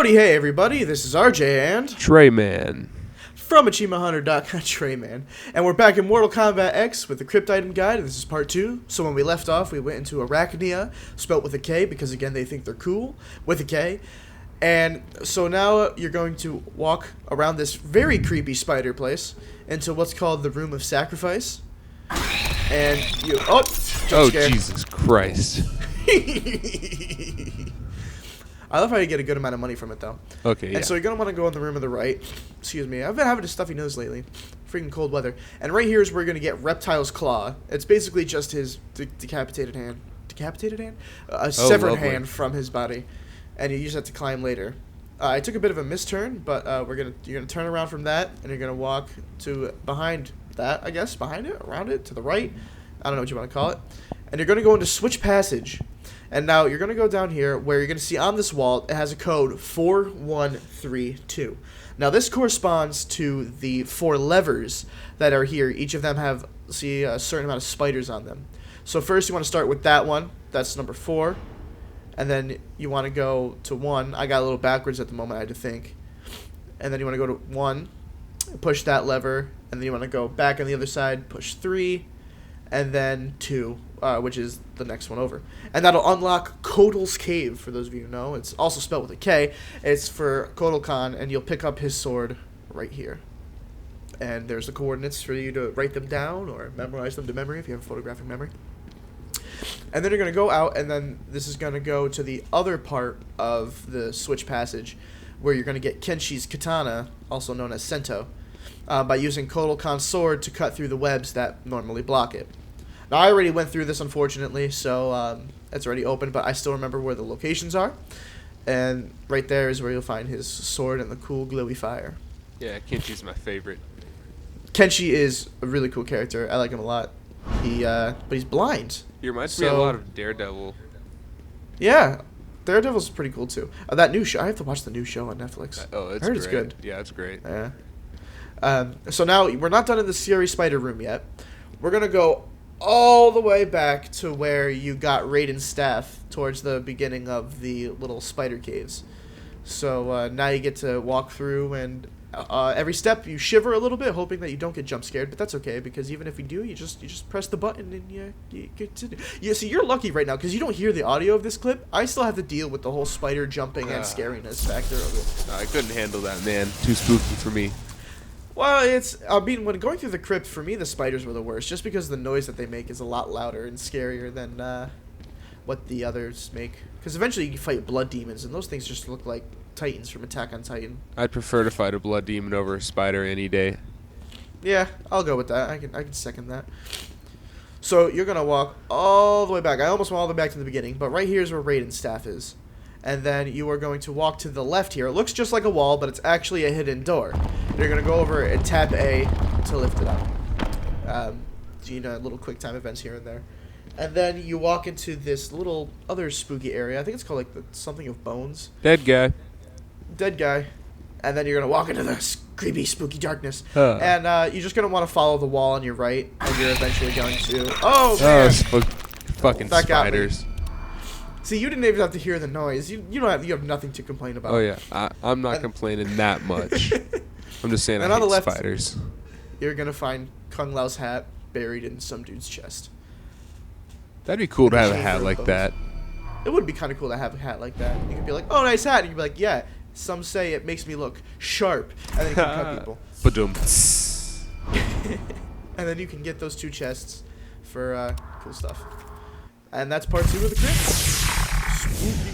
Howdy, hey everybody, this is RJ and Trey man. from AchievementHunter.com, Trey man, and we're back in Mortal Kombat X with the Krypt item guide, and this is part 2. So when we left off, we went into Arachnia, spelt with a K, because again they think they're cool, with a K. And so now you're going to walk around this very creepy spider place into what's called the Room of Sacrifice. And you... Oh, Jesus Christ. I love how you get a good amount of money from it, though. Okay, yeah. And so you're going to want to go in the room on the right. Excuse me. I've been having a stuffy nose lately. Freaking cold weather. And right here is where you're going to get Reptile's Claw. It's basically just his decapitated hand. Decapitated hand? A severed hand from his body. And you just have to climb later. I took a bit of a misturn, but you're gonna turn around from that, and you're gonna walk to behind that, I guess, behind it, around it, to the right. I don't know what you want to call it. And you're gonna go into Switch Passage. And now you're gonna go down here where you're gonna see on this wall it has a code 4132. Now this corresponds to the 4 levers that are here. Each of them have a certain amount of spiders on them. So first you want to start with that one. That's number 4. And then you want to go to 1. I got a little backwards at the moment, I had to think. And then you want to go to 1, push that lever, and then you want to go back on the other side, push 3, and then 2, which is the next one over. And that'll unlock KOTAL'S KAVE, for those of you who know. It's also spelled with a K. It's for Kotal Khan, and you'll pick up his sword right here. And there's the coordinates for you to write them down or memorize them to memory if you have a photographic memory. And then you're going to go out, and then this is going to go to the other part of the Switch Passage, where you're going to get KENSHI'S katana, also known as SENTO, by using Kotal Khan's sword to cut through the webs that normally block it. Now, I already went through this, unfortunately, so it's already open, but I still remember where the locations are. And right there is where you'll find his sword and the cool glowy fire. Yeah, Kenshi's my favorite. Kenshi is a really cool character. I like him a lot. But he's blind. He reminds me a lot of Daredevil. Yeah, Daredevil's pretty cool too. That new show, I have to watch the new show on Netflix. It's I heard great. It's good. Yeah, it's great. Yeah. So now we're not done in the scary spider room yet. We're gonna go all the way back to where you got Raiden's staff towards the beginning of the little spider caves. So now you get to walk through, and every step you shiver a little bit, hoping that you don't get jump scared, but that's okay, because even if you do, you just press the button and you continue. See, you're lucky right now because you don't hear the audio of this clip. I still have to deal with the whole spider jumping and scariness factor of it. I couldn't handle that, man. Too spooky for me. Well, when going through the crypt, for me the spiders were the worst, just because the noise that they make is a lot louder and scarier than what the others make. Because eventually you fight blood demons, and those things just look like Titans from Attack on Titan. I'd prefer to fight a blood demon over a spider any day. Yeah, I'll go with that. I can second that. So you're gonna walk all the way back. I almost went all the way back to the beginning, but right here is where Raiden's staff is. And then you are going to walk to the left here. It looks just like a wall, but it's actually a hidden door. You're gonna go over and tap A to lift it up. Little quick time events here and there. And then you walk into this little other spooky area. I think it's called like something of bones. Dead guy. And then you're going to walk into the creepy, spooky darkness. And you're just going to want to follow the wall on your right. And you're eventually going to... Oh, man! Fucking that spiders. See, you didn't even have to hear the noise. You have nothing to complain about. Oh, yeah. I'm not complaining that much. I'm just saying I hate left, spiders. You're going to find Kung Lao's hat buried in some dude's chest. That'd be cool to have a hat like that. It would be kind of cool to have a hat like that. You could be like, oh, nice hat. And you'd be like, yeah, some say it makes me look sharp. And then you can cut people. Ba-dum. And then you can get those 2 chests for cool stuff. And that's part 2 of the Krypt. Spooky.